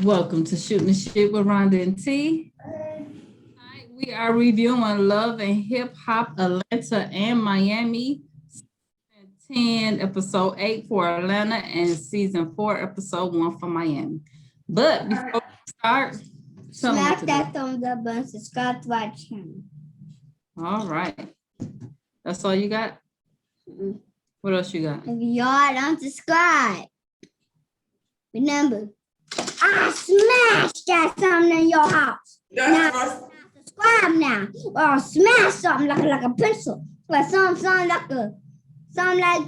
Welcome to Shooting the Shit with Rhonda and T. Tonight we are reviewing Love and Hip Hop Atlanta and Miami, season 10, episode 8 for Atlanta, and season 4, episode 1 for Miami. But before we start, smash that thumbs up button, subscribe to our channel. All right. That's all you got? What else you got? If y'all don't subscribe, remember, I smashed that something in your house. Now, subscribe now, or I'll smash something like a pencil, or something like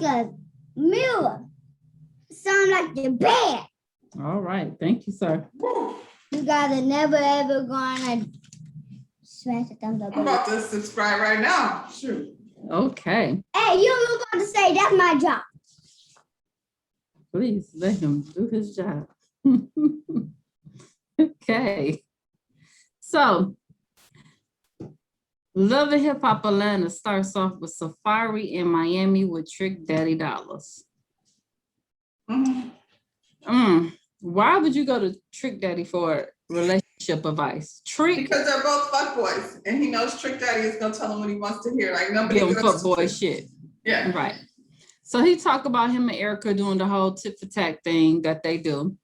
a mirror, something like your bed. All right. Thank you, sir. You guys are never ever gonna smash the thumbs up I'm button. about to subscribe right now. Shoot. Okay. Hey, you were going to say that's my job. Please let him do his job. Okay. So, Love and Hip Hop Atlanta starts off with Safari in Miami with Trick Daddy Dollars. Why would you go to Trick Daddy for relationship advice? Because they're both fuckboys, and he knows Trick Daddy is gonna tell him what he wants to hear. Like nobody give him goes fuckboy shit. Yeah. Right. So he talked about him and Erica doing the whole tit for tat thing that they do.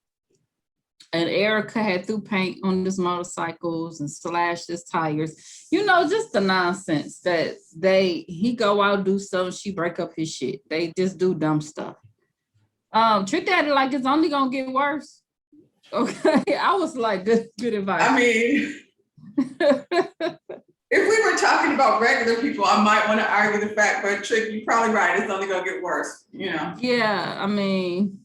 And Erica had threw paint on his motorcycles and slashed his tires. You know, just the nonsense that he go out, do stuff, she break up his shit. They just do dumb stuff. Trick Daddy like it's only gonna get worse. Okay. I was like, good advice. I mean, if we were talking about regular people, I might want to argue the fact, but Trick, you're probably right. It's only gonna get worse, you know. Yeah, I mean,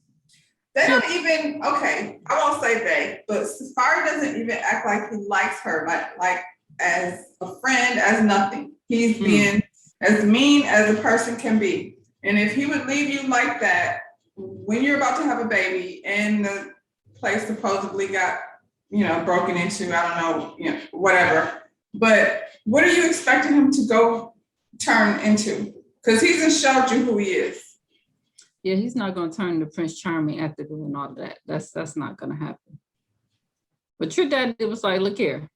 they don't even, okay, I won't say they, but Safari doesn't even act like he likes her, like as a friend, as nothing. He's being as mean as a person can be. And if he would leave you like that, when you're about to have a baby and the place supposedly got, broken into, I don't know, whatever. But what are you expecting him to go turn into? Because he's just showed you who he is. Yeah, he's not going to turn to Prince Charming after doing all of that. That's not going to happen. But Trick Daddy was like, look here.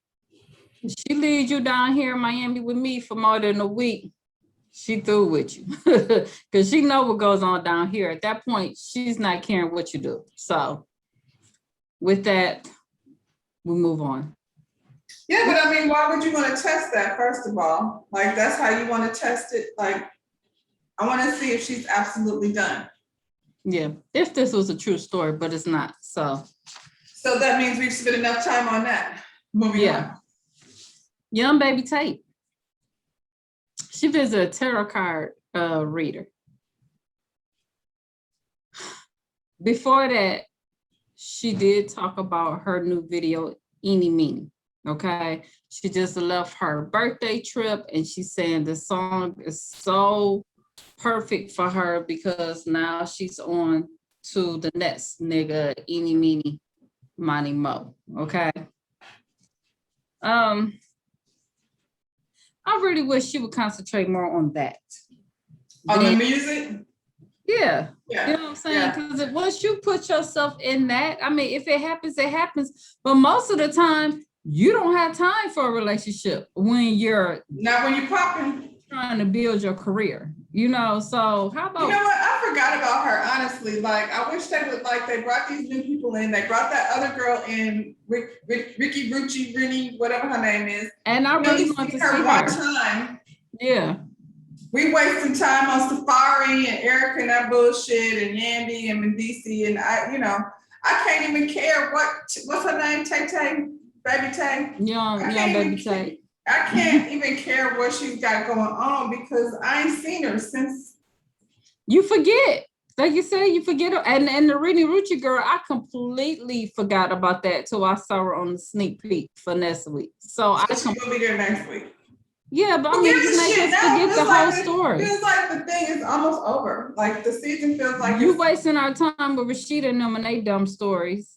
If she leaves you down here in Miami with me for more than a week, she through with you. Because she know what goes on down here. At that point, she's not caring what you do. So with that, we move on. Yeah, but I mean, why would you want to test that, first of all? Like, that's how you want to test it? Like, I want to see if she's absolutely done. Yeah, if this was a true story, but it's not. So that means we've spent enough time on that. Moving on. Young Baby Tate. She visited a tarot card reader. Before that, she did talk about her new video, Eeny Meeny. Okay. She just left her birthday trip and she's saying the song is so perfect for her because now she's on to the next nigga, Eeny Meeny Money Mo. Okay. I really wish she would concentrate more on that. On the music? Yeah. You know what I'm saying? Because once you put yourself in that, I mean, if it happens, it happens. But most of the time, you don't have time for a relationship when you're not when you're popping, trying to build your career, so how about, you know what, I forgot about her, honestly. Like, I wish they brought these new people in. They brought that other girl in, Ricky Rucci, Rennie, whatever her name is, and I really want to see her one time. Yeah, we wasting time on Safari and Erica and that bullshit and Yandy and Mendici, and I can't even care what's her name, Tay Baby Tay. Young Baby Tay. I can't even care what she's got going on because I ain't seen her since. You forget. Like you said, you forget her. And the Rennie Rucci girl, I completely forgot about that till I saw her on the sneak peek for next week. So she's gonna be there next week. Yeah, but I mean, you make us forget the whole story. It feels like the thing is almost over. Like the season feels like you wasting our time with Rashida and them and they dumb stories.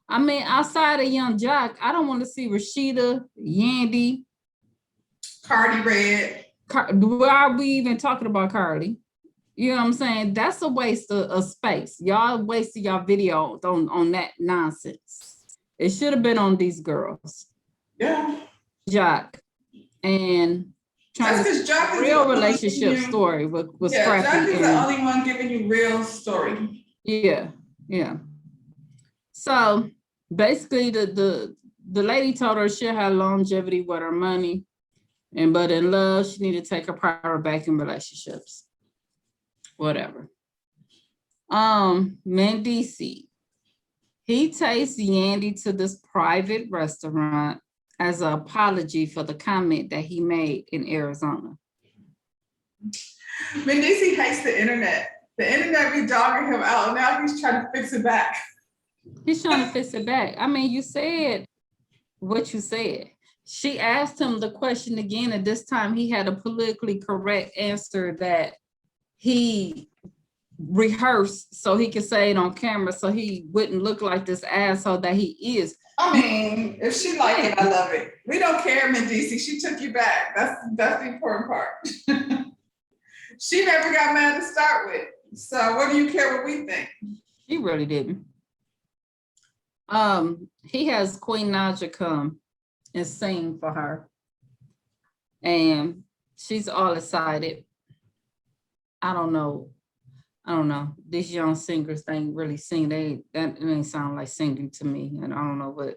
I mean, outside of Young Jock, I don't want to see Rashida, Yandy, Cardi Red. Why are we even talking about Cardi? You know what I'm saying? That's a waste of space. Y'all wasted y'all video on that nonsense. It should have been on these girls, Yeah. Jock, and trying That's to because Jock is real the only relationship you- story with Yeah, Jock Scrappy is the and only one giving you real story. yeah. So basically, the lady told her she'll have longevity with her money, but in love, she need to take her power back in relationships. Whatever. Mendici, he takes Yandy to this private restaurant as an apology for the comment that he made in Arizona. Mendici hates the internet. The internet be dogging him out. Now he's trying to fix it back. He's trying to fix it back. I mean, you said what you said. She asked him the question again, and this time he had a politically correct answer that he rehearsed so he could say it on camera so he wouldn't look like this asshole that he is. I mean, if she like it, I love it. We don't care, Mendici. She took you back. That's the important part. She never got mad to start with. So what do you care what we think? She really didn't. He has Queen Naja come and sing for her. And she's all excited. I don't know. These young singers, they ain't really sing. It ain't sound like singing to me. And I don't know what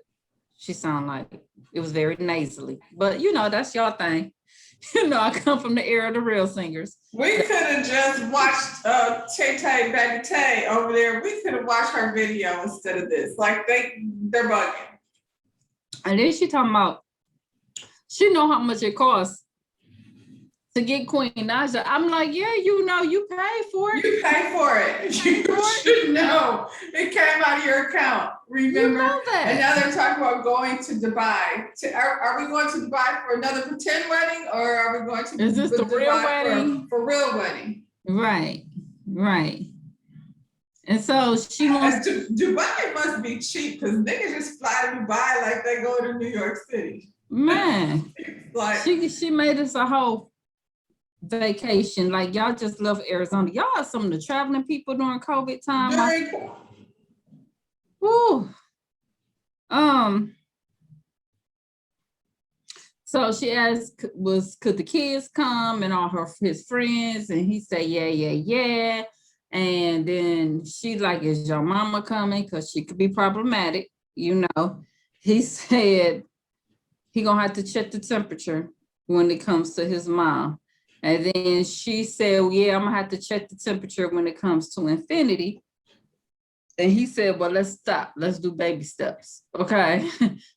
she sound like. It was very nasally. But you know, that's your thing. You know, I come from the era of the real singers. We could have just watched Tay Tay Baby Tay over there. We could have watched her video instead of this. Like they're bugging. And then she talking about, she know how much it costs to get Queen Naja. I'm like, yeah, you know, you pay for it. You pay for it. You should know. It came out of your account. Remember? You know that. And now they're talking about going to Dubai. Are we going to Dubai for another pretend wedding, or are we going to? Is this the Dubai real wedding? For real wedding. Right. And so she wants Dubai must be cheap because niggas just fly to Dubai like they go to New York City. Man, Like she made us a whole vacation. Like y'all just love Arizona. Y'all are some of the traveling people during COVID time. Woo. So she asked, could the kids come and all his friends? And he said, yeah. And then she like, is your mama coming? Because she could be problematic, you know. He said he gonna have to check the temperature when it comes to his mom. And then she said, well, yeah, I'm gonna have to check the temperature when it comes to Infinity. And he said, well, let's stop. Let's do baby steps. Okay.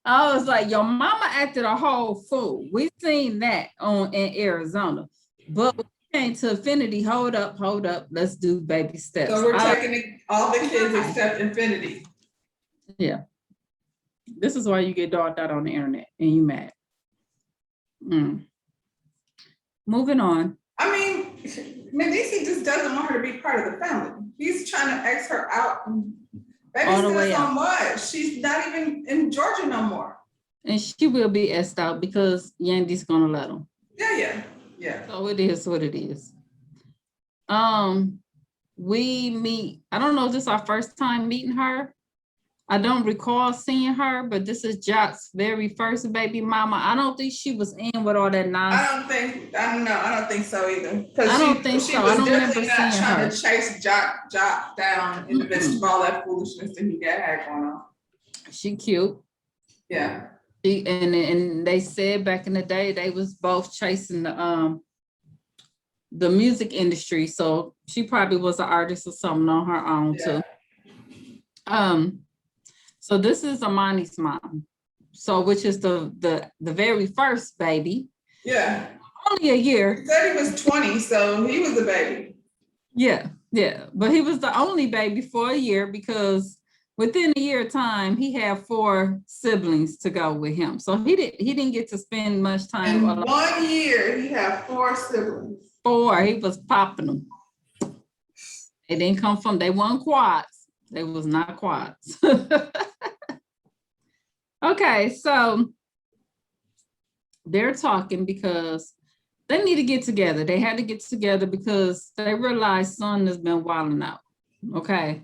I was like, your mama acted a whole fool. We seen that in Arizona. But when we came to Infinity, hold up. Let's do baby steps. So we're taking all the kids except Infinity. Yeah. This is why you get dogged out on the internet and you mad. Moving on. I mean, Mendici just doesn't want her to be part of the family. He's trying to X her out. Baby All the way steps out. on what? She's not even in Georgia no more. And she will be S'd out because Yandy's gonna let him. Yeah. So it is what it is. We meet, I don't know if this is our first time meeting her. I don't recall seeing her, but this is Jock's very first baby mama. I don't think she was in with all that nonsense. I don't think so either. I don't think so. I don't remember seeing not trying her. to chase Jock down in the midst of all that foolishness that he had going on. She cute. Yeah. And they said back in the day they was both chasing the music industry. So she probably was an artist or something on her own too. So this is Amani's mom. So which is the very first baby. Yeah. Only a year. He said he was 20, so he was a baby. Yeah. But he was the only baby for a year because within a year time, he had 4 siblings to go with him. So he didn't get to spend much time. In 1 year, he had 4 siblings. 4, he was popping them. They didn't come from, they weren't quads. They was not quads. Okay, so they're talking because they need to get together. They had to get together because they realized son has been wilding out. Okay.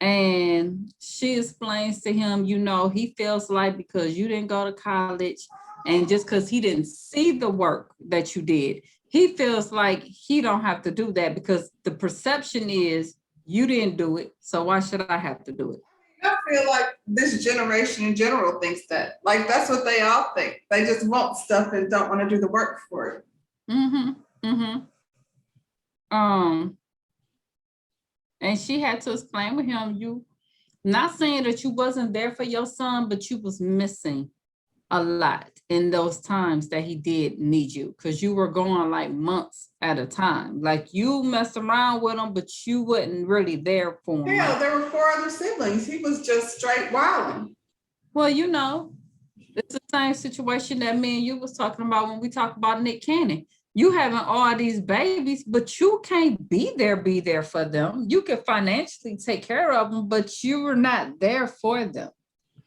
And she explains to him, you know, he feels like because you didn't go to college and just because he didn't see the work that you did, he feels like he don't have to do that because the perception is you didn't do it. So why should I have to do it? I feel like this generation in general thinks that. Like, that's what they all think. They just want stuff and don't want to do the work for it. And she had to explain with him, you not saying that you wasn't there for your son, but you was missing a lot in those times that he did need you because you were going like months at a time. Like you messed around with him, but you wasn't really there for him. Yeah, there were 4 other siblings. He was just straight wilding. Well, you know, it's the same situation that me and you was talking about when we talked about Nick Cannon. You having all these babies, but you can't be there for them. You can financially take care of them, but you were not there for them.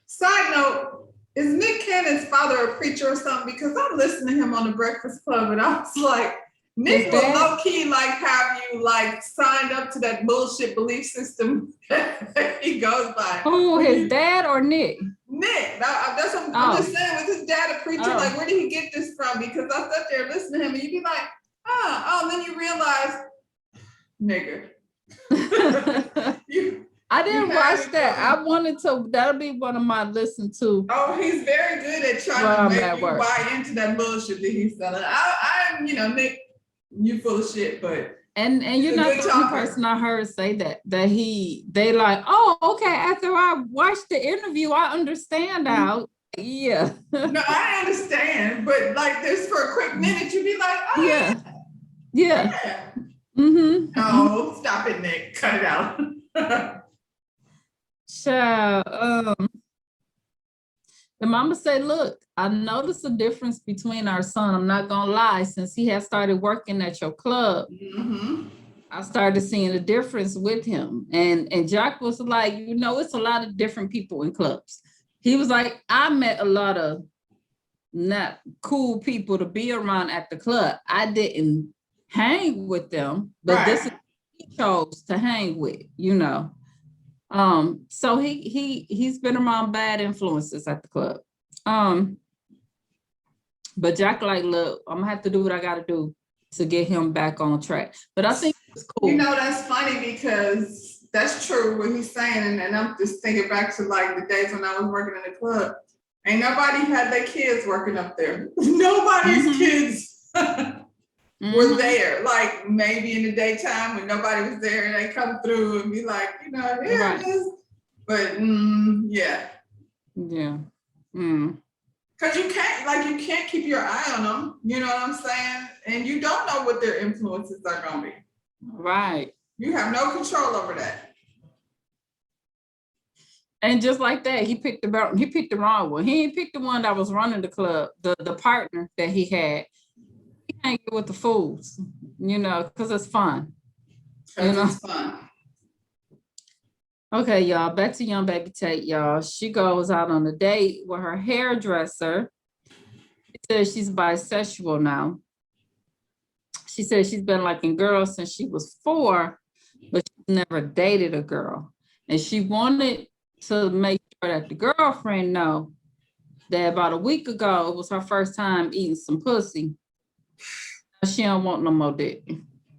Side note, is Nick Cannon's father a preacher or something? Because I'm listening to him on the Breakfast Club and I was like, Nick will low key like have you like signed up to that bullshit belief system he goes by. Who, his dad or Nick? Nick, that's what I'm just saying. Was his dad a preacher? Like, where did he get this from? Because I sat there listening to him and you'd be like, and then you realize, nigga. I didn't watch that. I wanted to, that'll be one of my listen to. Oh, he's very good at trying to make you buy into that bullshit that he's selling. I'm, you know, Nick, you full of shit, but. And you're not the only person I heard say that they like, oh, okay, after I watched the interview, I understand now. Yeah. No, I understand, but like this for a quick minute, you'd be like, oh yeah. No, stop it, Nick. Cut it out. So the mama said, look, I noticed a difference between our son. I'm not gonna lie, since he has started working at your club, I started seeing a difference with him. And Jack was like, you know, it's a lot of different people in clubs. He was like, I met a lot of not cool people to be around at the club. I didn't hang with them, but this is who he chose to hang with, you know. So he's been around bad influences at the club. But Jack like, look, I'm gonna have to do what I gotta do to get him back on track. But I think it's cool. You know, that's funny because that's true what he's saying. And I'm just thinking back to like the days when I was working in the club. Ain't nobody had their kids working up there. Nobody's kids were there. Like maybe in the daytime when nobody was there and they come through and be like, you know, here it is. But yeah. Because you can't keep your eye on them. You know what I'm saying? And you don't know what their influences are going to be. Right. You have no control over that. And just like that, he picked the wrong one. He ain't picked the one that was running the club, the partner that he had. He can't get with the fools, you know, because it's fun. You know? It's fun. Okay, y'all, back to Young Baby Tate, y'all. She goes out on a date with her hairdresser. She says she's bisexual now. She says she's been liking girls since she was 4, but she's never dated a girl. And she wanted to make sure that the girlfriend know that about a week ago, it was her first time eating some pussy. She don't want no more dick.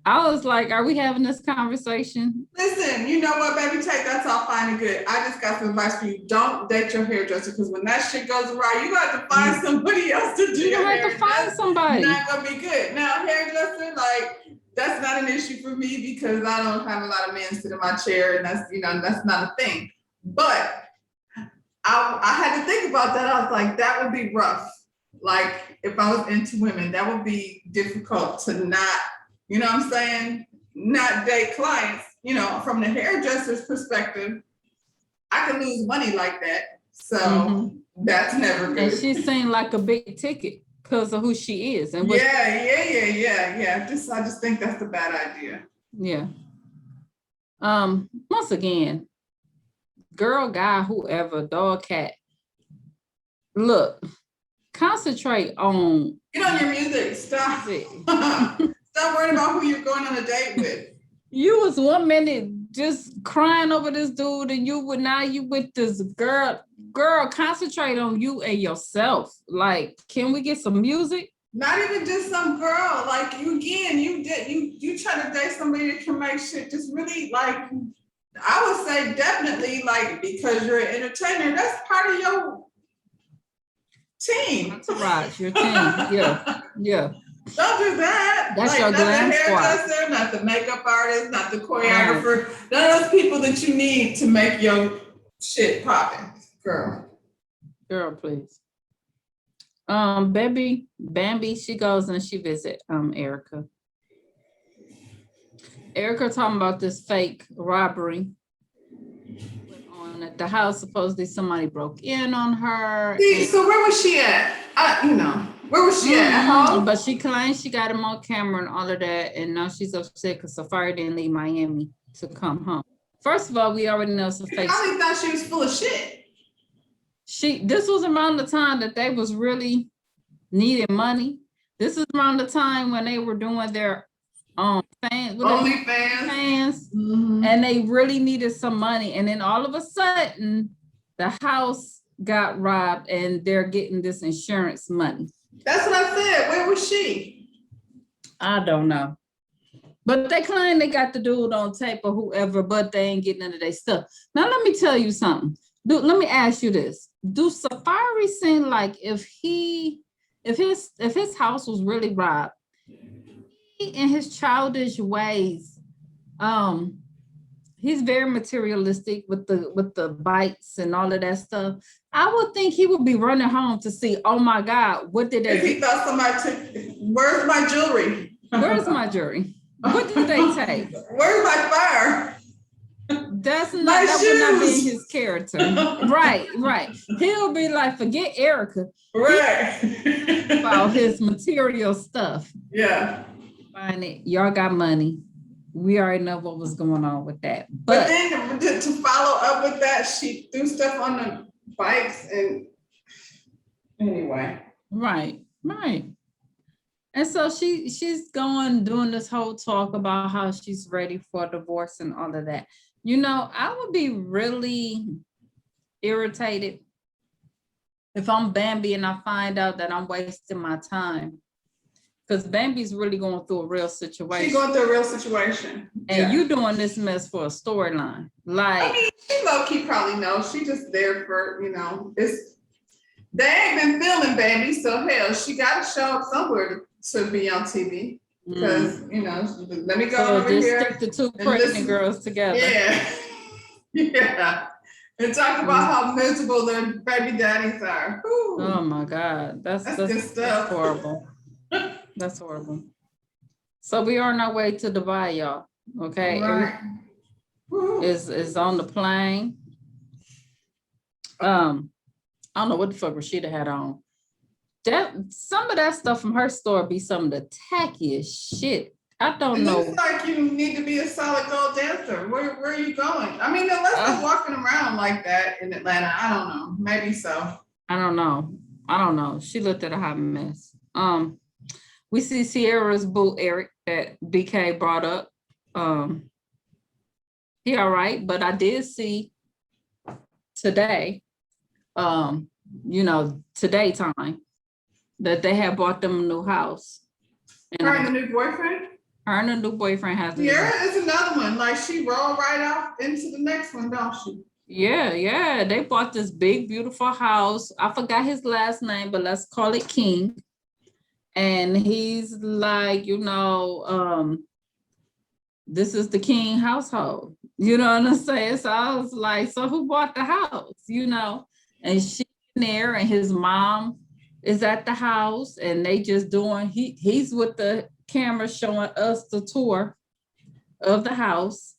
I was like, are we having this conversation? Listen, you know what, Baby Tate, that's all fine and good. I just got some advice for you. Don't date your hairdresser because when that shit goes awry, you got to find somebody else to do your hair. You have to find somebody. It's not gonna be good. Now, hairdresser, like, that's not an issue for me because I don't have a lot of men sit in my chair and that's, you know, that's not a thing. But I had to think about that. I was like, that would be rough. Like, if I was into women, that would be difficult to not, you know what I'm saying? Not date clients, you know, from the hairdresser's perspective, I can lose money like that. So that's never good. And she seemed like a big ticket because of who she is. And I just think that's a bad idea. Yeah. Once again, girl, guy, whoever, dog, cat, look, concentrate on. Get on your music. Stop. Stop worrying about who you're going on a date with. You was 1 minute just crying over this dude, and you with this girl, concentrate on you and yourself. Like, can we get some music? Not even just some girl, like you again, you try to date somebody that can make shit just really like, I would say definitely like, because you're an entertainer, that's part of your team. Entourage, your team, yeah. Don't do that. That's like, your not the glam squad. hairdresser, not the makeup artist, not the choreographer, none of those people that you need to make your shit popping, girl. Girl, please. Bambi, she goes and she visit Erica. Erica talking about this fake robbery on at the house. Supposedly somebody broke in on her. See, so where was she at? Where was she at home? But she claims she got him on camera and all of that, and now she's upset because Safari didn't leave Miami to come home. First of all, we already know it's a fake. I thought she was full of shit. This was around the time that they was really needing money. This is around the time when they were doing their OnlyFans, and they really needed some money. And then all of a sudden, the house got robbed, and they're getting this insurance money. That's what I said. Where was she? I don't know. But they claim they got the dude on tape or whoever, but they ain't getting into their stuff. Now, let me tell you something. Let me ask you this. Do Safari seem like if his house was really robbed, he in his childish ways, he's very materialistic with the bikes and all of that stuff. I would think he would be running home to see, oh my God, what did they do? He thought somebody took, where's my jewelry? Where's my jewelry? What did they take? Where's my fire? That would not be his character. Right. He'll be like, forget Erica. Right. About his material stuff. Yeah. Find it. Y'all got money. We already know what was going on with that. But then to follow up with that, she threw stuff on the bikes and anyway. Right. And so she's doing this whole talk about how she's ready for divorce and all of that. You know, I would be really irritated if I'm Bambi and I find out that I'm wasting my time. Because Bambi's really going through a real situation. She's going through a real situation. And you doing this mess for a storyline. Like, I mean, she low-key probably knows. She just there for, they ain't been filming Bambi, so hell, she got to show up somewhere to be on TV. Because, let me go over here. Stick the two pregnant girls together. Yeah. And talk about how miserable their baby daddies are. Ooh. Oh my God. That's good stuff. That's horrible. That's horrible. So we are on our way to Dubai, y'all. Okay. Right. Is on the plane. I don't know what the fuck Rashida had on. That some of that stuff from her store be some of the tackiest shit. I don't know. It's like you need to be a solid gold dancer. Where are you going? I mean, unless they're walking around like that in Atlanta, I don't know. Maybe so. I don't know. She looked at a hot mess. We see Sierra's boo Eric that BK brought up. He all right, but I did see today, today time, that they had bought them a new house. And her and the new boyfriend? Her and the new boyfriend has. Sierra is another one. Like, she rolled right off into the next one, don't she? Yeah. They bought this big, beautiful house. I forgot his last name, but let's call it King. And he's like, this is the King household. You know what I'm saying? So I was like, so who bought the house? And she's there, and his mom is at the house, and they just doing, he's with the camera showing us the tour of the house.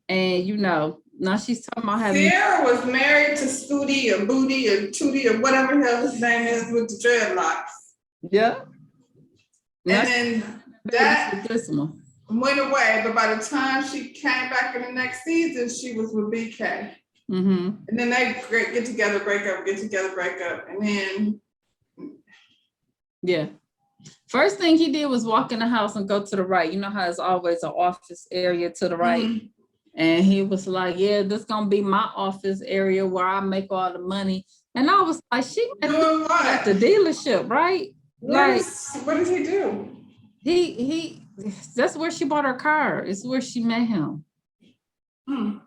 And now she's talking about having. Sierra was married to Studi or Booty or Tootie or whatever the hell his name is with the dreadlocks. Yeah. And then that went away, but by the time she came back in the next season, she was with BK. Mm-hmm. And then they get together, break up, and then. Yeah. First thing he did was walk in the house and go to the right. You know how it's always an office area to the right. Mm-hmm. And he was like, yeah, this gonna be my office area where I make all the money. And I was like, she Doing at the what? dealership, right? Like What does he do? he that's where she bought her car. It's where she met him. Hmm.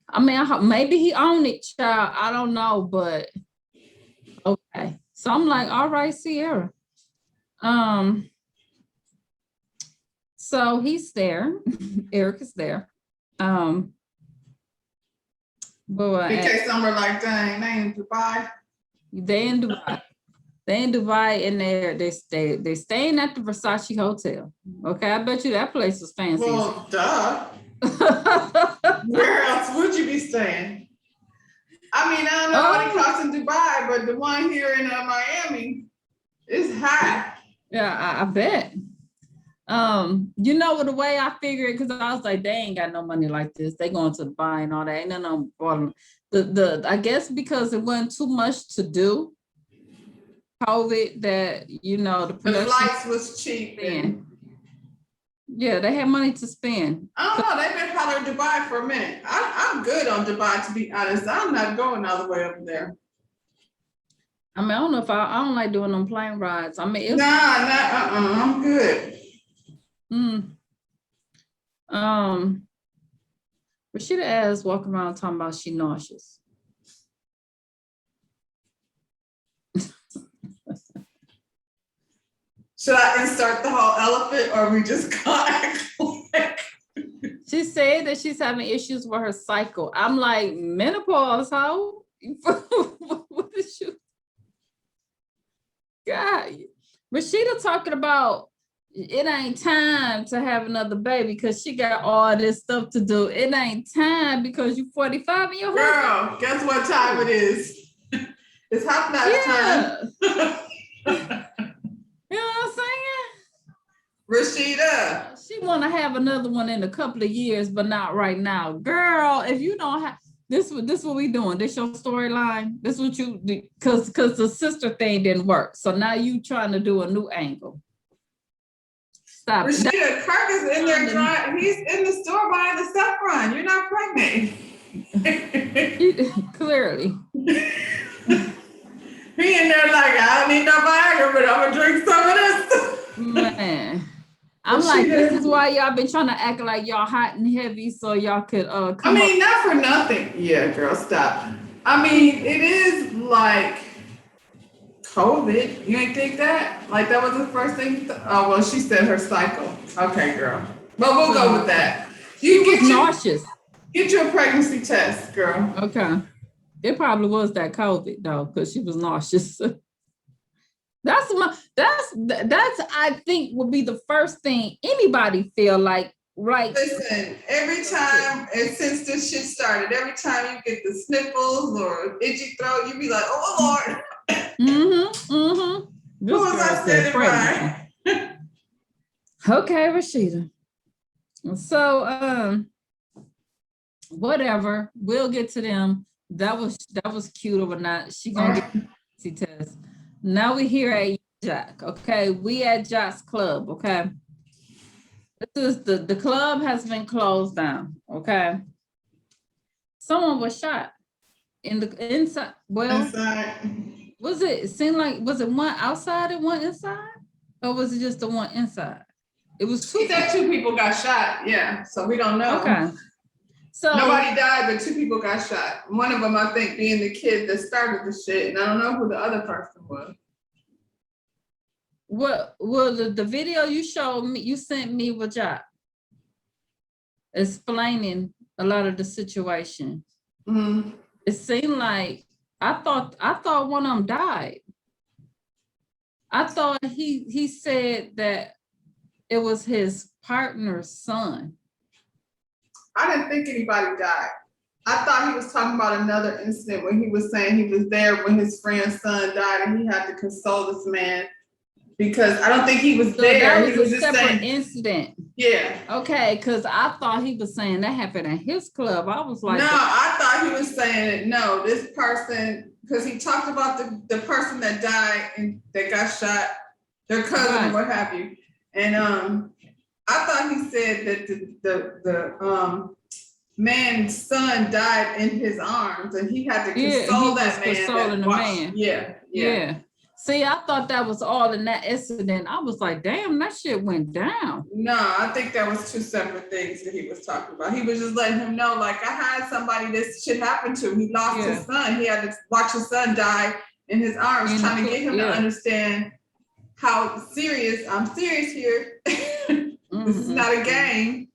I mean, maybe he owned it, child. I don't know, but okay. So I'm like, all right, Sierra. So he's there. Eric is there. But He takes somewhere like dang, they in Dubai. they in Dubai. They in Dubai and they staying at the Versace Hotel. Okay, I bet you that place was fancy. Well, duh. Where else would you be staying? I mean, I don't know what it costs in Dubai, but the one here in Miami is high. Yeah, I bet. You know the way I figured, because I was like, they ain't got no money like this. They going to Dubai and all that. Ain't no bottom. I guess because it wasn't too much to do. COVID, that the The flights was cheap. Yeah, they had money to spend. I don't know. They've been hollering Dubai for a minute. I'm good on Dubai, to be honest. I'm not going all the way up there. I mean, I don't know if I don't like doing them plane rides. I mean, it's I'm good. Rashida ass walking around talking about she nauseous. Should I insert the whole elephant, or we just gonna act? She said that she's having issues with her cycle. I'm like, menopause, how? What is you? God, Rashida talking about it ain't time to have another baby because she got all this stuff to do. It ain't time because you 45 and your girl. Guess what time it is? It's half past time. You know what I'm saying? Rashida. She want to have another one in a couple of years, but not right now. Girl, if you don't have this what we doing? This your storyline? This what you do? Because the sister thing didn't work. So now you trying to do a new angle. Stop. Rashida, Kirk is in there trying. He's in the store buying the stuff run. You're not pregnant. Clearly. He in there like, I don't need no Viagra, but I'm gonna drink some of this. Man, I'm like, this is why y'all been trying to act like y'all hot and heavy so y'all could come I mean, not for nothing. Yeah, girl, stop. I mean, it is like COVID. You ain't think that? Like that was the first thing? Oh, well, she said her cycle. Okay, girl. But we'll go with that. You get nauseous. Get you a pregnancy test, girl. Okay. It probably was that COVID though, because she was nauseous. That's I think would be the first thing anybody feel like, right? Listen, every time, and since this shit started, every time you get the sniffles or itchy throat, you be like, oh Lord. Who was I standing by? Okay, Rashida. So whatever, we'll get to them. That was cute or not. She gonna get a test. Now we here at Jack. Okay, we at Jack's club. Okay, this is the club has been closed down. Okay, someone was shot in the inside. Well, inside. Was it seemed like, was it one outside and one inside, or was it just the one inside? It was two. He said two people got shot. Yeah, so we don't know. Okay. So nobody died, but two people got shot. One of them, I think, being the kid that started the shit, and I don't know who the other person was. What the video you showed me, you sent me with Jack, explaining a lot of the situation. Mm-hmm. It seemed like I thought one of them died. I thought he said that it was his partner's son. I didn't think anybody died. I thought he was talking about another incident when he was saying he was there when his friend's son died and he had to console this man because I don't think he was there. That was a just separate saying, incident. Yeah. Okay, because I thought he was saying that happened at his club. I was like, no, I thought he was saying no, this person, because he talked about the person that died and that got shot, their cousin, right, or what have you. And I thought he said that man's son died in his arms, and he had to console that man. Consoling the man. Yeah. See, I thought that was all in that incident. I was like, damn, that shit went down. No, I think that was two separate things that he was talking about. He was just letting him know, like, I had somebody this shit happened to. He lost his son. He had to watch his son die in his arms, trying to get him to understand how serious, I'm serious here. This is not a game.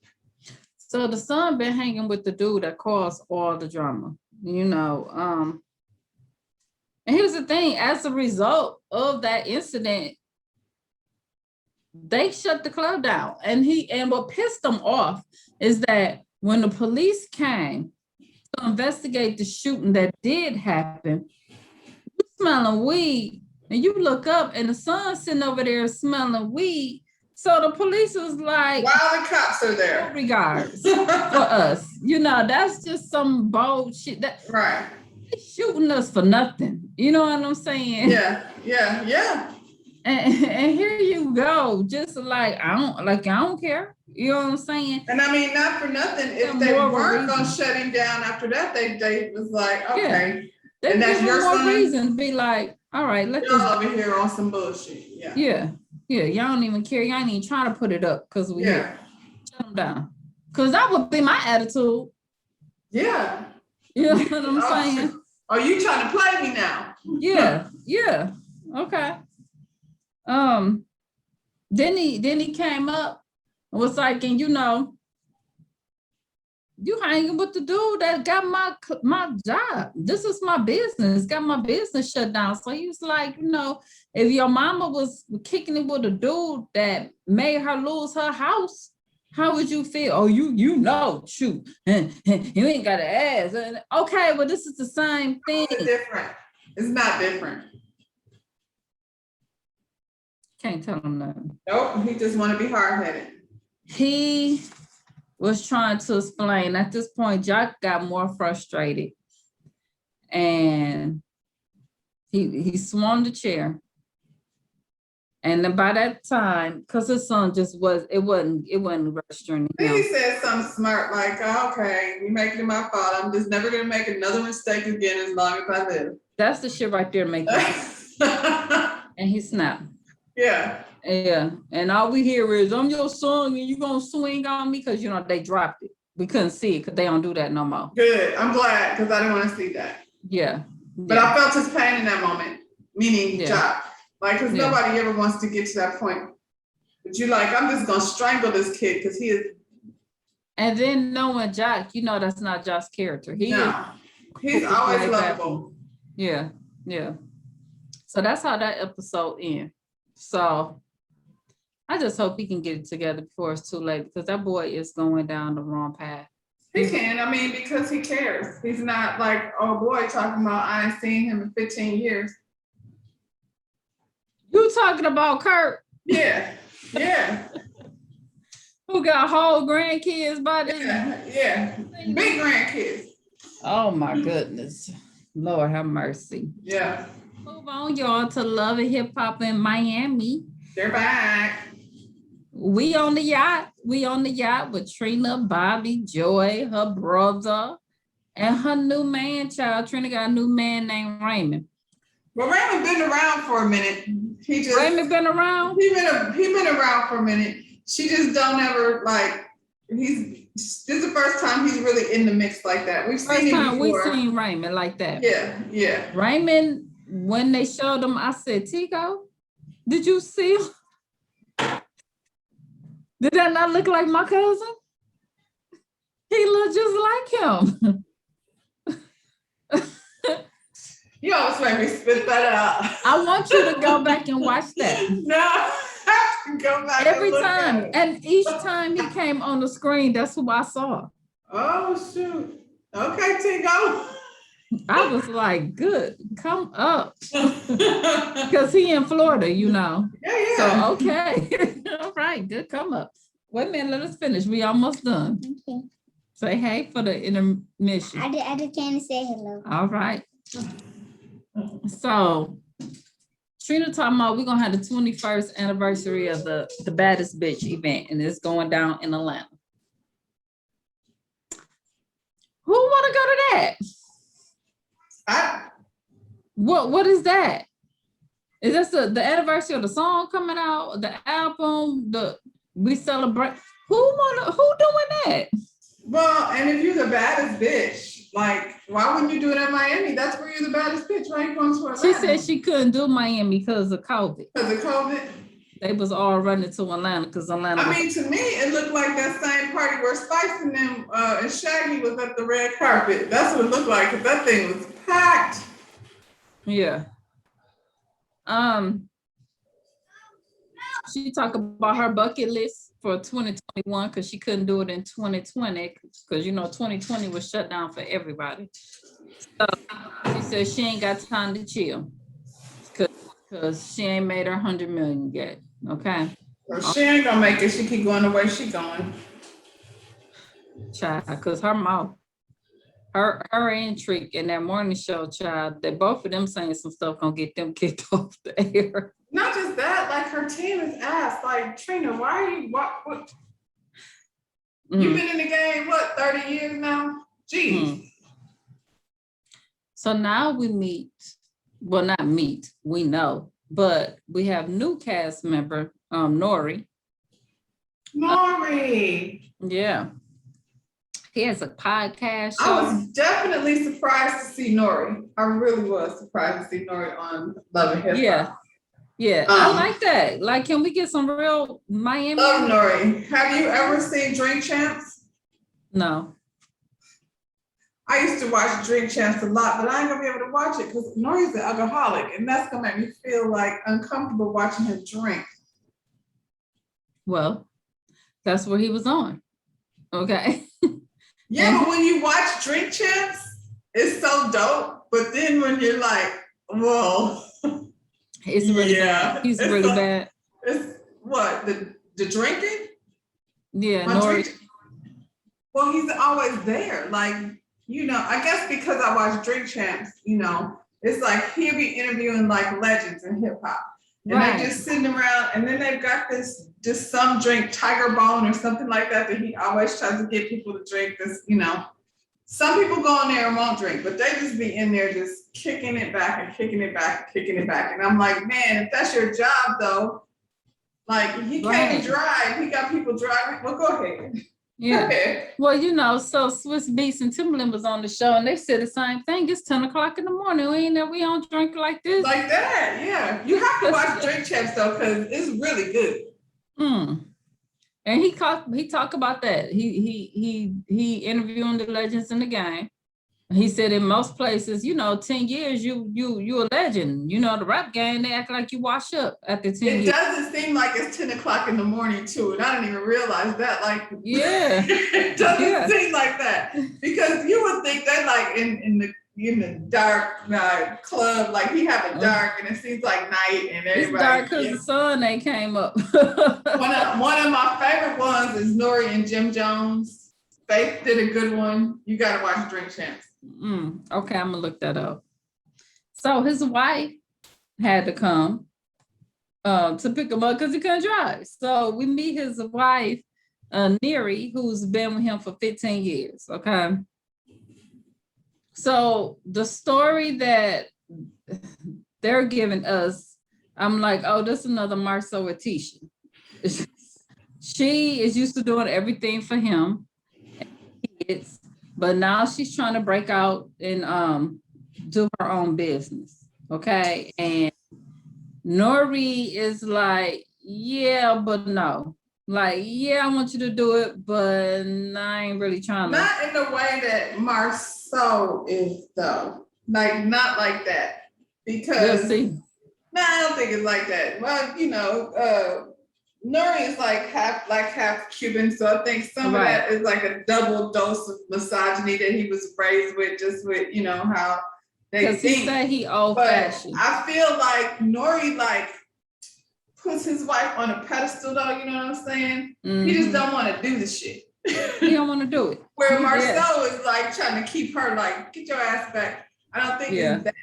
So the son been hanging with the dude that caused all the drama, you know. And here's the thing, as a result of that incident, they shut the club down. And what pissed them off is that when the police came to investigate the shooting that did happen, you smelling weed, and you look up and the son's sitting over there smelling weed. So the police was like, while the cops are there, no regards for us. You know, that's just some bold shit. Right. They shooting us for nothing. You know what I'm saying? Yeah. And here you go, just like I don't care. You know what I'm saying? And I mean, not for nothing. If they weren't gonna shut him down after that, they was like, okay. They and that's your son. Reason to be like, all right, let's y'all over here on some bullshit. Yeah. Y'all don't even care. Y'all ain't even trying to put it up because we here. Shut them down. Because that would be my attitude. Yeah. You know what I'm saying? Are you trying to play me now? Yeah. Okay. Then he came up and was like, and you know, you hanging with the dude that got my job. This is my business. Got my business shut down. So he was like, you know, if your mama was kicking it with a dude that made her lose her house, how would you feel? Oh, you know, shoot, you ain't got to ask. Okay, well, this is the same thing. It's different. It's not different. Can't tell him nothing. Nope, he just want to be hard-headed. He was trying to explain. At this point, Jack got more frustrated, and he swung the chair. And then by that time, because his son just wasn't registering him. He said something smart like, oh, okay, you making it my fault. I'm just never gonna make another mistake again as long as I live. That's the shit right there, make and he snapped. Yeah. And all we hear is, I'm your son and you gonna swing on me, because you know they dropped it. We couldn't see it because they don't do that no more. Good. I'm glad, because I didn't want to see that. Yeah. But I felt his pain in that moment, meaning Jock. Like, because nobody ever wants to get to that point. But you're like, I'm just gonna strangle this kid because he is. And then knowing Jock, you know that's not Jock's character. He's always lovable. Yeah. So that's how that episode ends. So I just hope he can get it together before it's too late, because that boy is going down the wrong path. He can, I mean, because he cares. He's not like, oh boy, talking about I ain't seen him in 15 years. You talking about Kurt? Yeah. Who got whole grandkids by this? Yeah. Big grandkids. Oh my goodness. Lord have mercy. Yeah. Move on, y'all, to Love and Hip Hop in Miami. They're back. We on the yacht with Trina, Bobby, Joy, her brother, and her new man child. Trina got a new man named Raymond. Well, Raymond been around for a minute. Raymond been around? He been around for a minute. She just don't ever like. This is the first time he's really in the mix like that. We've seen him before. We've seen Raymond like that. Yeah. Raymond, when they showed him, I said, Tico, did you see him? Did that not look like my cousin? He looked just like him. You always make me spit that out. I want you to go back and watch that. No, I have to go back every time. And each time he came on the screen, that's who I saw. Oh, shoot. Okay, Tico. I was like, good, come up. Because he in Florida, you know. Yeah. So, okay. All right, good, come up. Wait a minute, let us finish. We almost done. Okay. Say hey for the intermission. I just can't say hello. All right. So, Trina talking about we're going to have the 21st anniversary of the Baddest Bitch event, and it's going down in Atlanta. want to go to that. What is that? Is this the anniversary of the song coming out, the album, we celebrate? Who doing that? Well, and if you're the baddest bitch, like, why wouldn't you do it in Miami? That's where you're the baddest bitch. Why are you going to Atlanta? She said she couldn't do Miami because of COVID. Because of COVID? They was all running to Atlanta because Atlanta. I mean, to me, it looked like that same party where Spice and them and Shaggy was at the red carpet. That's what it looked like, because that thing was packed. Yeah. She talked about her bucket list for 2021 because she couldn't do it in 2020 because 2020 was shut down for everybody. So she said she ain't got time to chill because she ain't made her 100 million yet. Okay. Well, she ain't gonna make it. She keep going the way she going. Child, because her mouth, her intrigue in that morning show, child, that both of them saying some stuff gonna get them kicked off the air. Not just that, like her team is ass. Like, Trina, why are you what? You've been in the game, 30 years now? Jeez. So now we meet, well, not meet, we know, but we have new cast member, Nori. Nori. Yeah. He has a podcast show. I was definitely surprised to see Nori. I really was surprised to see Nori on Love and Hip Hop. Yeah, I like that. Like, can we get some real Miami? Love Nori. Have you ever seen Drink Champs? No. I used to watch Drink Champs a lot, but I ain't gonna be able to watch it because Nori's an alcoholic, and that's gonna make me feel like uncomfortable watching him drink. Well, that's where he was on. Okay. Yeah, but when you watch Drink Champs, it's so dope. But then when you're like, whoa. It's really bad. He's really bad. It's what, the drinking? Yeah, Nori. Well, he's always there. Like, I guess because I watch Drink Champs, it's like he'll be interviewing like legends in hip hop. And they just sitting around, and then they've got just some drink, Tiger Bone or something like that he always tries to get people to drink this, Some people go in there and won't drink, but they just be in there just kicking it back and kicking it back and kicking it back. And I'm like, man, if that's your job though, like he can't drive, he got people driving. Well, go ahead. Yeah. Okay. Well, so Swiss Beats and Timberland was on the show and they said the same thing. It's 10 o'clock in the morning. We don't drink like this. Like that, yeah. You have to watch Drink Champs though, because it's really good. And he talked about that. He interviewing the legends in the game. He said in most places, 10 years, you a legend. The rap game, they act like you wash up after 10 years. It doesn't seem like it's 10 o'clock in the morning too. And I didn't even realize that. Like, yeah. It doesn't seem like that. Because you would think that like in the dark club, like he have it dark and it seems like night and everybody. It's dark because the sun ain't came up. One of my favorite ones is Nori and Jim Jones. Faith did a good one. You gotta watch Drink Champs. Okay, I'm gonna look that up. So his wife had to come to pick him up because he couldn't drive. So we meet his wife, Neri, who's been with him for 15 years. Okay. So the story that they're giving us, I'm like, oh, this is another Marceau with Tisha. She is used to doing everything for him. But now she's trying to break out and do her own business. Okay. And Nori is like, yeah, but no. Like, yeah, I want you to do it, but I ain't really trying to. Not in the way that Marceau is, though. Like, not like that. Because, see. No, I don't think it's like that. Well, Nori is like half Cuban, so I think some of that is like a double dose of misogyny that he was raised with, just with, how they think. Because he said he old-fashioned. I feel like Nori, puts his wife on a pedestal, though, you know what I'm saying? He just don't want to do the shit. He don't want to do it. Where Marceau is like trying to keep her like, get your ass back. I don't think it's that.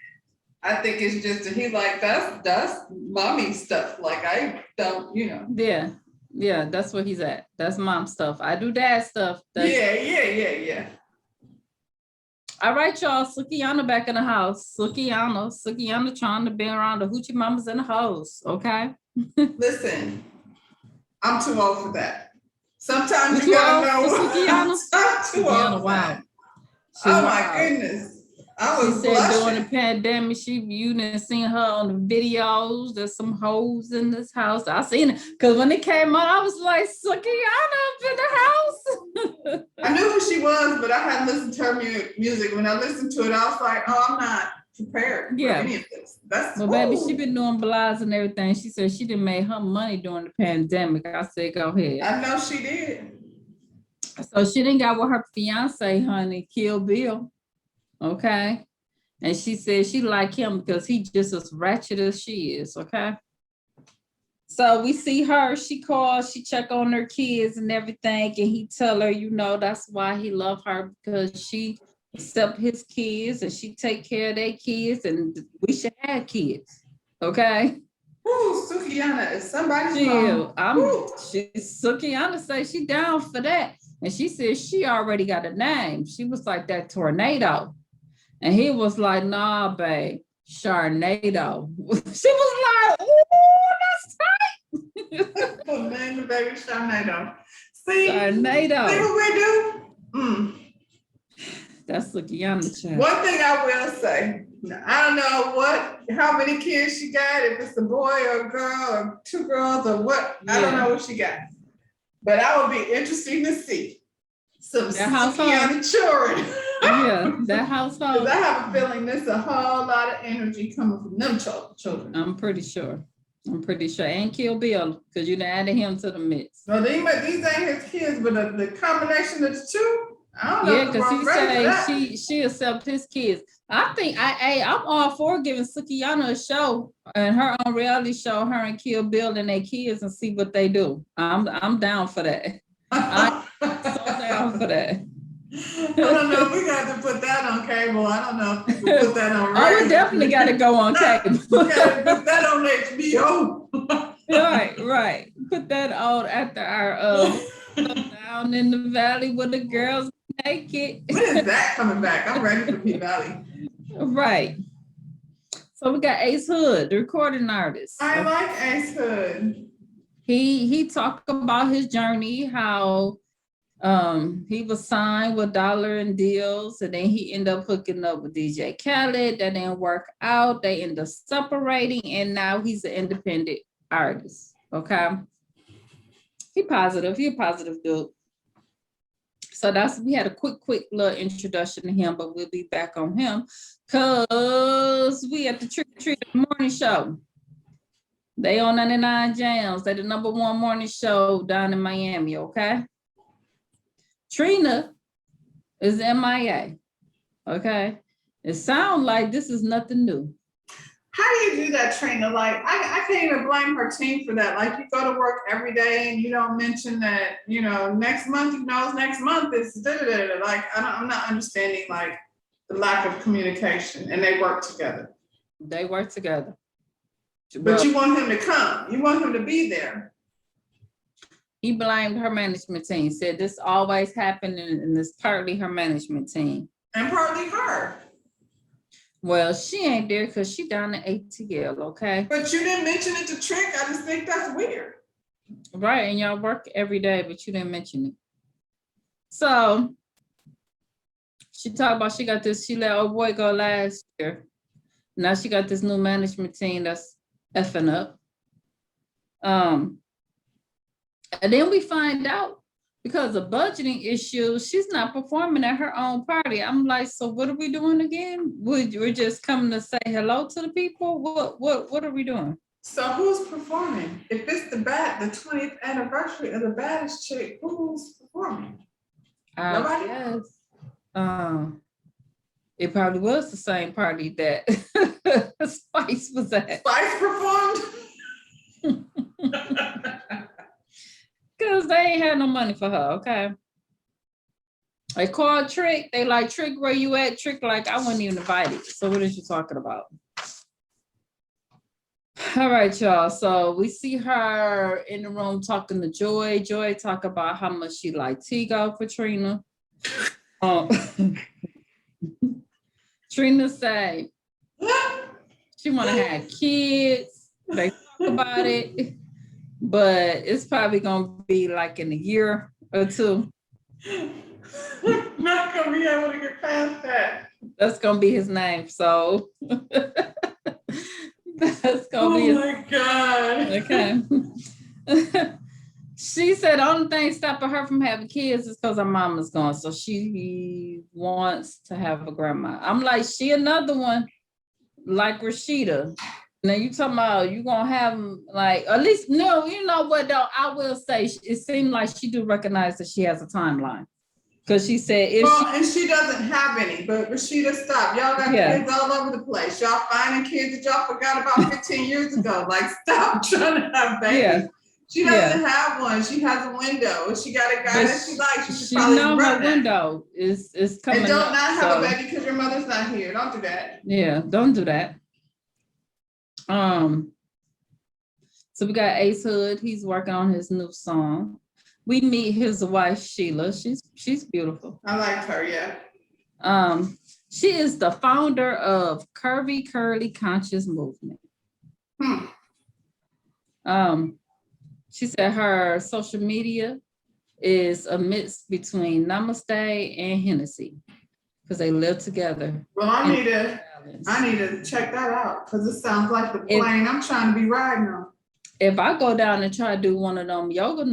I think it's just that he's like, that's mommy stuff. Like I don't, Yeah, that's where he's at. That's mom stuff. I do dad stuff. Yeah. All right, y'all. Sukiyana back in the house. Sukiyana trying to be around the hoochie mamas in the house. Okay. Listen, I'm too old for that. Sometimes You you gotta too old know. for Sukiyana? I'm too old Sukiyana, for wow. that. She Oh my wild. goodness. I She was said during blushing. the pandemic, you didn't see her on the videos. There's some hoes in this house. I seen it because when it came out, I was like, Sukiyana up in the house. I knew who she was, but I hadn't listened to her music. When I listened to it, I was like, oh, I'm not prepared Yeah. for any of this. That's Well, baby, she been doing blogs and everything. She said she didn't make her money during the pandemic. I said, go ahead. I know she did. So she didn't got with her fiance, honey, Kill Bill. Okay. And she said she like him because he just as ratchet as she is. Okay. So we see her, she calls, she check on her kids and everything. And he tell her, you know, that's why he love her, because she accept his kids and she take care of their kids and we should have kids. Okay. Ooh, Sukiyana is somebody's Still, mom. Sukiyana say she down for that. And she said she already got a name. She was like that tornado. And he was like, nah, babe, Sharnado. She was like, ooh, that's tight. Oh, man, the baby Sharnado. See Sharnado. See what we do? That's Sukiyana child. One thing I will say, I don't know how many kids she got, if it's a boy or a girl or two girls or what, I don't know what she got. But I would be interested to see some Sukiyana children. Yeah, that household. Because I have a feeling there's a whole lot of energy coming from them children. I'm pretty sure. And Kill Bill, because you done added him to the mix. No, these ain't his kids, but the combination of the two, I don't know. Yeah, because he say she accept his kids. I think I'm all for giving Sukiyana a show and her own reality show, her and Kill Bill and their kids, and see what they do. I'm down for that. I'm so down for that. I don't know if we got to put that on cable. I don't know if we put that on radio. Oh, we definitely got to go on cable. We got to put that on HBO. Right. Put that on after our down in the valley with the girls naked. When is that coming back? I'm ready for P-Valley. Right. So we got Ace Hood, the recording artist. I like Ace Hood. He talked about his journey, how he was signed with Dollar and Deals, and then he ended up hooking up with DJ Khaled. That didn't work out. They ended up separating, and now he's an independent artist. Okay. He a positive dude. So we had a quick little introduction to him, but we'll be back on him because we at the Trick or Treat morning show. They on 99 Jams. They the #1 morning show down in Miami, okay? Trina is MIA, okay? It sounds like this is nothing new. How do you do that, Trina? Like, I can't even blame her team for that. Like, you go to work every day and you don't mention that, next month, next month is da-da-da-da. Like, I'm not understanding, like, the lack of communication, and they work together. They work together. But you want him to come. You want him to be there. He blamed her management team, said this always happened, and it's partly her management team. And partly her. Well, she ain't there because she down in ATL, okay? But you didn't mention it to Trick. I just think that's weird. Right, and y'all work every day, but you didn't mention it. So she talked about she let old boy go last year. Now she got this new management team that's effing up. And then we find out because of budgeting issues, she's not performing at her own party. I'm like, so what are we doing again? We're just coming to say hello to the people? What are we doing? So who's performing? If it's the 20th anniversary of the baddest chick, who's performing? Nobody? Yes. It probably was the same party that Spice was at. Spice performed? Because they ain't had no money for her, okay? They called Trick. They like, Trick, where you at? Trick, like, I wasn't even invited. So what are you talking about? All right, y'all. So we see her in the room talking to Joy. Joy talk about how much she liked Tigo for Trina. Trina said she want to have kids. They talk about it, but it's probably gonna be like in a year or two. Not gonna be able to get past that. That's gonna be his name. So that's gonna be. Oh my God. Okay. She said the only thing stopping her from having kids is because her mama's gone. So she wants to have a grandma. I'm like, she another one like Rashida. Now you talking about you gonna have them like, at least, no, you know what though, I will say it seemed like she do recognize that she has a timeline. Because she said if and she doesn't have any, but Rashida, stop. Y'all got kids all over the place. Y'all finding kids that y'all forgot about 15 years ago. Like, stop trying to have babies. Yeah. She doesn't have one. She has a window. She got a guy that she likes. She know her window is coming. And don't not have a baby because your mother's not here. Don't do that. Yeah, don't do that. So we got Ace Hood. He's working on his new song. We meet his wife Sheila. She's beautiful. I like her. Yeah. She is the founder of Curvy Curly Conscious Movement. She said her social media is a mix between Namaste and Hennessy because they live together. Well, I need to check that out because it sounds like the plane I'm trying to be riding on. If I go down and try to do one of them yoga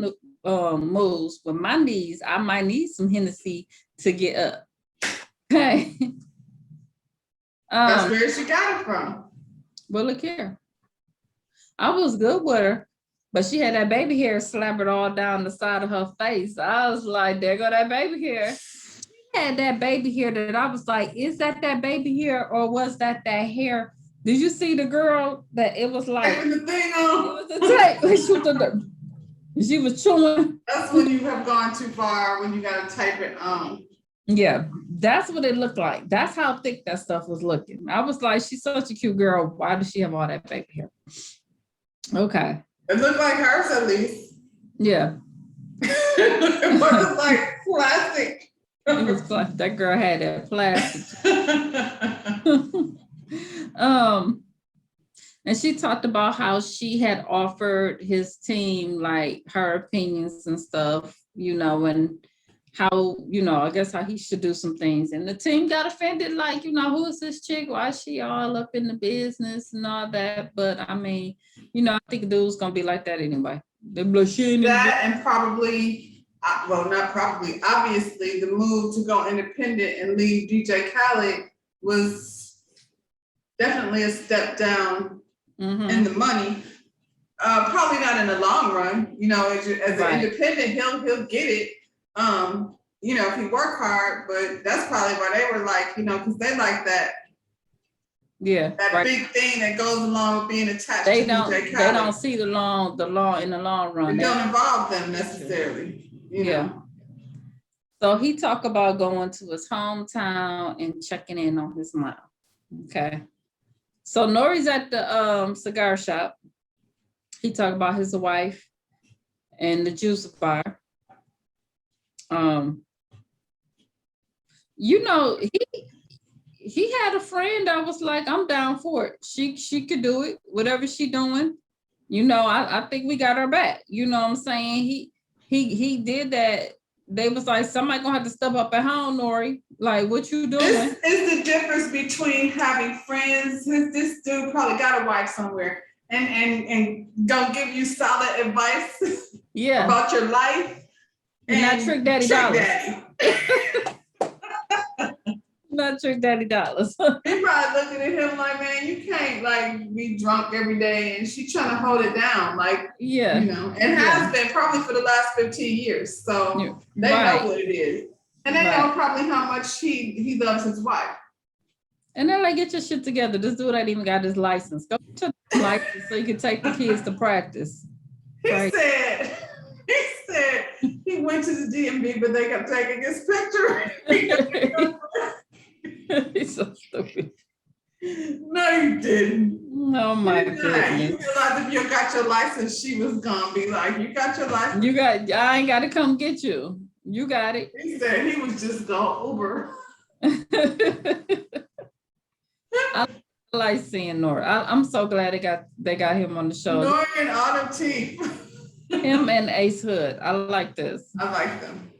moves with my knees, I might need some Hennessy to get up. Okay. That's where she got it from. Well, look here. I was good with her. But she had that baby hair slabbered all down the side of her face. I was like, there go that baby hair. She had that baby hair that I was like, is that baby hair or was that hair? Did you see the girl that it was like? The thing on. It was a tape. She was chewing. That's when you have gone too far, when you got to type it on. Yeah, that's what it looked like. That's how thick that stuff was looking. I was like, she's such a cute girl. Why does she have all that baby hair? Okay. It looked like hers at least. Yeah. It was like plastic. It was plastic. That girl had that plastic. And she talked about how she had offered his team like her opinions and stuff, you know, and how, you know, I guess how he should do some things. And the team got offended, like, you know, who is this chick? Why is she all up in the business and all that? But I mean, you know, I think the dude's gonna be like that anyway. That and probably, well, not probably, obviously the move to go independent and leave DJ Khaled was definitely a step down in the money. Probably not in the long run, you know, as an independent, he'll get it. You know, if he work hard, but that's probably why they were like, you know, because they like that. Yeah, that big thing that goes along with being attached to DJ Khaled. They don't see the law in the long run. It don't involve them necessarily. You know? So he talked about going to his hometown and checking in on his mom. Okay. So Nori's at the cigar shop. He talked about his wife and the juice bar. You know, he had a friend that was like, I'm down for it. She could do it, whatever she doing. You know, I think we got her back. You know what I'm saying? He did that. They was like, somebody gonna have to step up at home, Nori. Like, what you doing? This is the difference between having friends. This dude probably got a wife somewhere and don't give you solid advice about your life. And not Trick Daddy Dollars. Not Trick Daddy Dollars. He probably looking at him like, man, you can't like be drunk every day, and she trying to hold it down, like, you know, and has been probably for the last 15 years. So they know what it is, and they know probably how much he loves his wife. And they're like, get your shit together. This dude ain't even got his license. Go get your license so you can take the kids to practice. He said he went to the DMV, but they kept taking his picture. He's so stupid. No, you didn't. Oh my goodness. You realize if you got your license, she was gonna be like, you got your license? I ain't gotta come get you. You got it. He said he was just going Uber. I like seeing Nora. I'm so glad they got him on the show. Nora and Autumn T. Him and Ace Hood. I like this. I like them.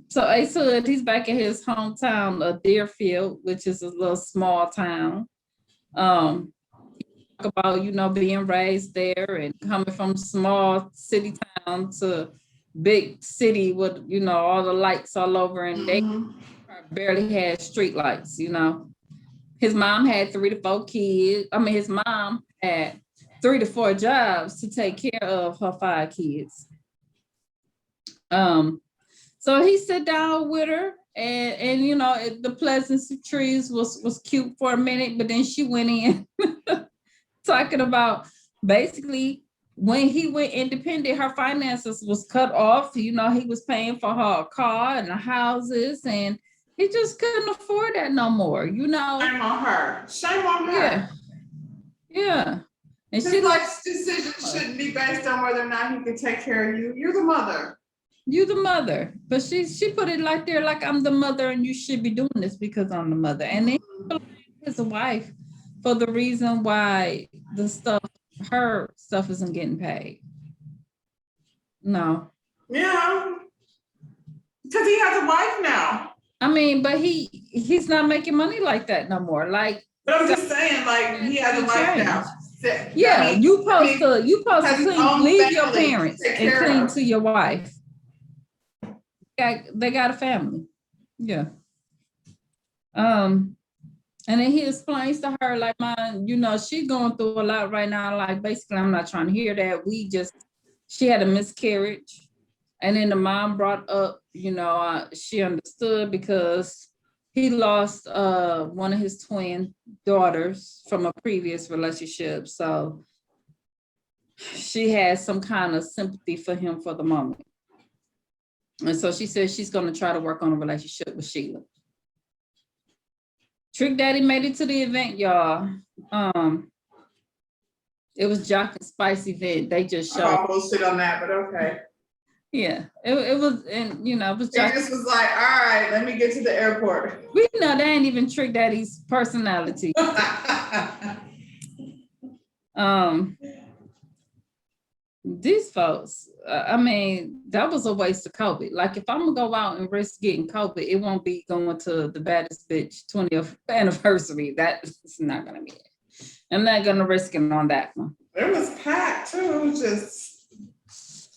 So Ace Hood, he's back in his hometown of Deerfield, which is a little small town. Talk about, you know, being raised there and coming from small city town to big city with, you know, all the lights all over, and they barely had street lights, you know. His mom had 3 to 4 kids. I mean, his mom had 3 to 4 jobs to take care of her 5 kids. So he sat down with her, and you know, the pleasantries was cute for a minute, but then she went in talking about basically when he went independent, her finances was cut off. You know, he was paying for her car and the houses, and he just couldn't afford that no more. You know, shame on her. Shame on her. Yeah, yeah. And His life's decisions shouldn't be based on whether or not he can take care of you. You're the mother. You the mother, but she put it like there, like I'm the mother, and you should be doing this because I'm the mother. And then his wife for the reason why her stuff isn't getting paid. No. Yeah, because he has a wife now. I mean, but he's not making money like that no more. Like, but I'm just saying, like, he has a wife now. Yeah, I mean, you supposed to clean, leave your family parents to take and care clean of. to your wife. They got a family. Yeah. And then he explains to her, like, you know, she's going through a lot right now. Like, basically, I'm not trying to hear that. She had a miscarriage. And then the mom brought up, you know, she understood because he lost one of his twin daughters from a previous relationship. So she had some kind of sympathy for him for the moment. And so she said she's going to try to work on a relationship with Sheila. Trick Daddy made it to the event, y'all. It was Jock and Spice event. They just showed. I bullshit on that, but okay. Yeah, it was, and you know, it was Jock. It just was like, all right, let me get to the airport. We know that ain't even Trick Daddy's personality. These folks, I mean, that was a waste of COVID. Like, if I'm gonna go out and risk getting COVID, it won't be going to the baddest bitch 20th anniversary. That's not gonna be it. I'm not gonna risk it on that one. It was packed too. It was just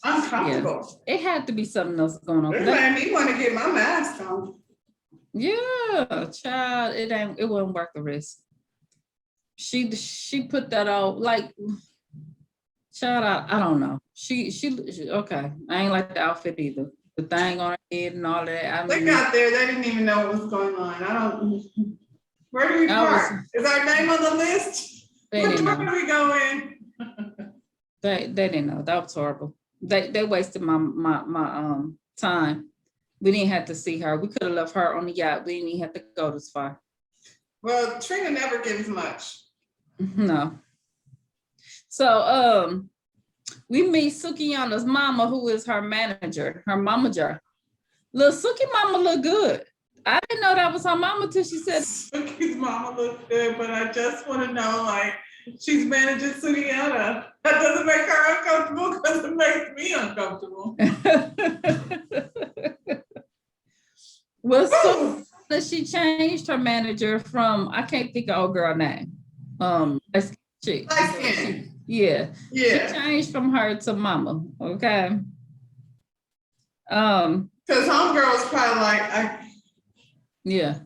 uncomfortable. Yeah. It had to be something else going on. It made me want to get my mask on. Yeah, child, it wasn't worth the risk. She put that out like. Shout out, I don't know. She okay. I ain't like the outfit either. The thing on her head and all that. They got there, they didn't even know what was going on. Where do we park? Is our name on the list? Where do we go in? They didn't know. That was horrible. They wasted my time. We didn't have to see her. We could have left her on the yacht. We didn't even have to go this far. Well, Trina never gives much. No. So we meet Sukiyana's mama, who is her manager, her momager. Little Suki mama look good. I didn't know that was her mama till she said Suki's mama looks good, but I just want to know, like, she's managing Sukiyana. That doesn't make her uncomfortable because it makes me uncomfortable. Well, so she changed her manager from, I can't think of old girl name. Yeah. She changed from her to mama. Okay. Because homegirl was probably like, yeah.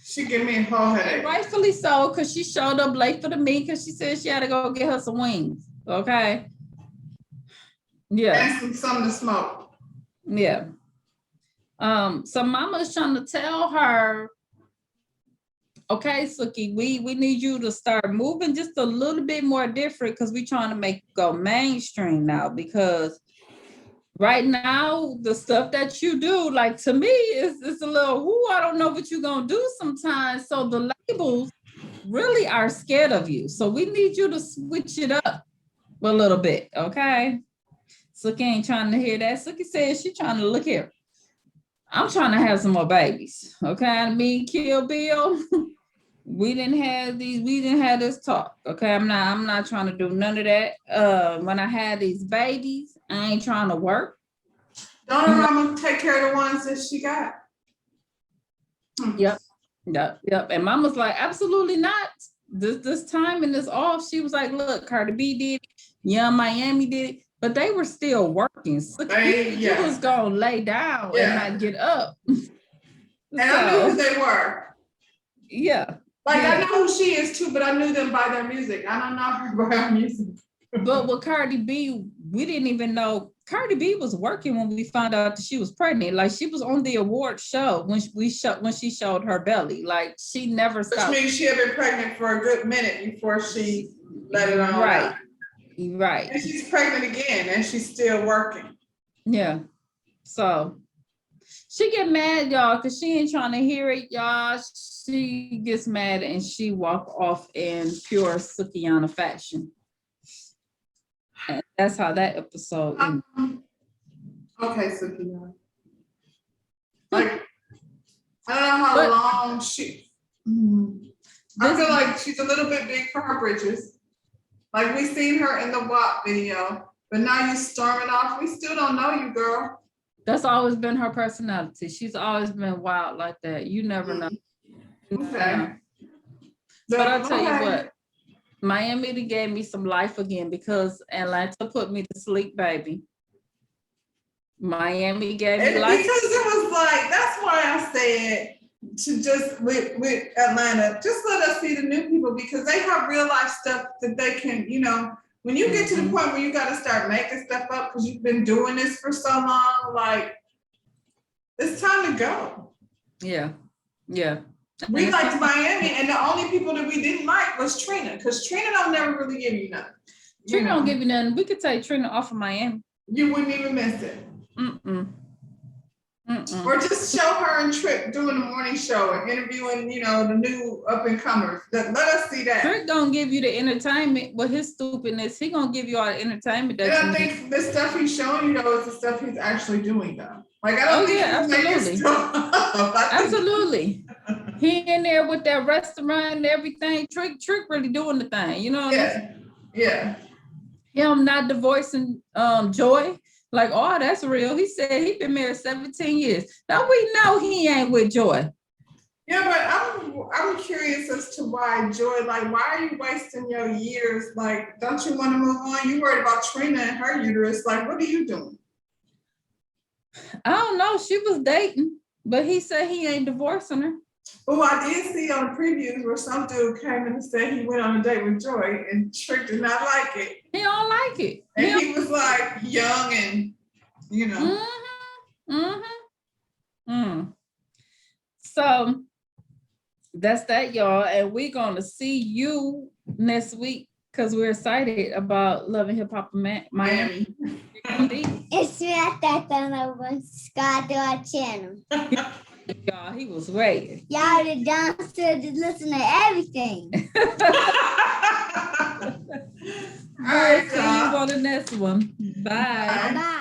She give me a whole headache. Rightfully so, because she showed up late for the meet because she said she had to go get her some wings. Okay. Yeah. And something to smoke. Yeah. So mama is trying to tell her, okay, Suki, we need you to start moving just a little bit more different because we're trying to make it go mainstream now, because right now the stuff that you do, like, to me, it's a little, I don't know what you're gonna do sometimes. So the labels really are scared of you. So we need you to switch it up a little bit, okay? Suki ain't trying to hear that. Suki says she's trying to look here. I'm trying to have some more babies, okay? I mean, Kill Bill. We didn't have this talk. Okay. I'm not trying to do none of that. When I had these babies, I ain't trying to work. Don't her mama take care of the ones that she got? Yep. And mama's like, absolutely not. This time and this off. She was like, look, Cardi B did it, Young Miami did it, but they were still working. So you was gonna lay down and not get up. And I knew who they were. Yeah. Like I know who she is too, but I knew them by their music. I don't know her by her music. But with Cardi B, we didn't even know Cardi B was working when we found out that she was pregnant. Like she was on the award show when she showed her belly. Like she never stopped. Which means she had been pregnant for a good minute before she let it on. Right. And she's pregnant again and she's still working. Yeah. So she get mad, y'all, because she ain't trying to hear it, y'all. She gets mad and she walk off in pure Sukihana fashion. And that's how that episode ended. Okay, Sukihana. Like, I don't know how long she. I feel like she's a little bit big for her britches. Like we seen her in the WAP video, but now you storming off. We still don't know you, girl. That's always been her personality. She's always been wild like that. You never know. Okay. But I'll tell you what, Miami gave me some life again because Atlanta put me to sleep, baby. Miami gave me life. Because it was like, that's why I said to just with Atlanta, just let us see the new people because they have real life stuff that they can, when you get to the point where you got to start making stuff up because you've been doing this for so long, like it's time to go. Yeah. We liked Miami, and the only people that we didn't like was Trina, because Trina don't never really give you nothing. Trina don't give you nothing. We could take Trina off of Miami. You wouldn't even miss it. Or just show her and Trick doing the morning show and interviewing, the new up and comers. Let us see that. Trick gonna give you the entertainment with his stupidness. He gonna give you all the entertainment. And I think the stuff he's showing you though is the stuff he's actually doing though. Like I don't think he's making stuff up. Absolutely. He in there with that restaurant and everything. Trick really doing the thing. You know what I mean? Yeah. Him not divorcing Joy. Like, oh, that's real. He said he been married 17 years. Now we know he ain't with Joy. Yeah, but I'm curious as to why Joy, like, why are you wasting your years? Like, don't you want to move on? You worried about Trina and her uterus. Like, what are you doing? I don't know. She was dating, but he said he ain't divorcing her. Well, I did see on the previews where some dude came in and said he went on a date with Joy and Trick did not like it. He don't like it. And he was like young and, So that's that, y'all. And we're going to see you next week because we're excited about Love and Hip Hop Miami. It's right that on subscribe to our channel. Y'all, he was waiting. Y'all the downstairs to listen to everything. All right, see you on the next one. Bye. Bye.